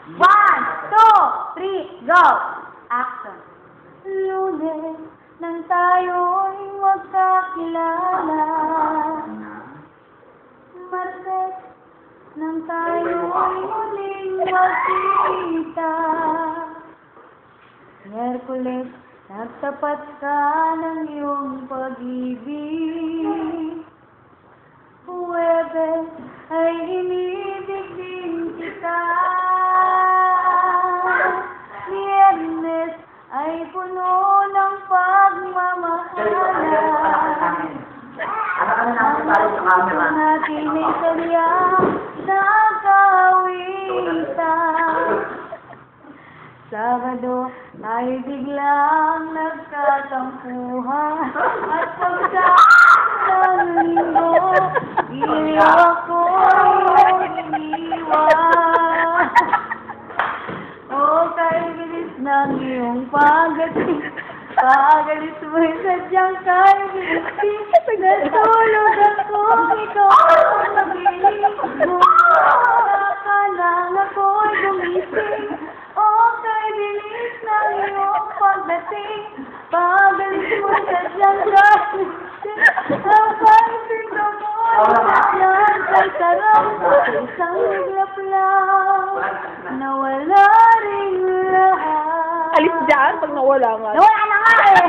1, 2, 3, go! Action. Lunes nang tayo'y magkakilala, Martes nang tayo'y muling magkita, Miyerkules nagtapat ka ng iyong pag-ibig, Huwebes ay inibig din kita, Biyernes ay puno ng pagmamahalan. Ang natin ay sadyang nagkawitan. Sabado ay biglang nagkatampuhan, at pagkakas ng linggo, iliw ako'y iniwan. O kay bilis ng iyong pagating, pagalis mo'y sadyang kay bilis, natulog akong ikaw ang nagiling mo, nakalang ako'y gumising. O kay bilis ng iyong pagdating, pagalis mo'y sadyang kay bilis, ang pagsinto mo'y sadyang kay sarap, isang iglap lang, nawala rin lahat. Alis dyan pag nawala nga. Nawala na nga eh!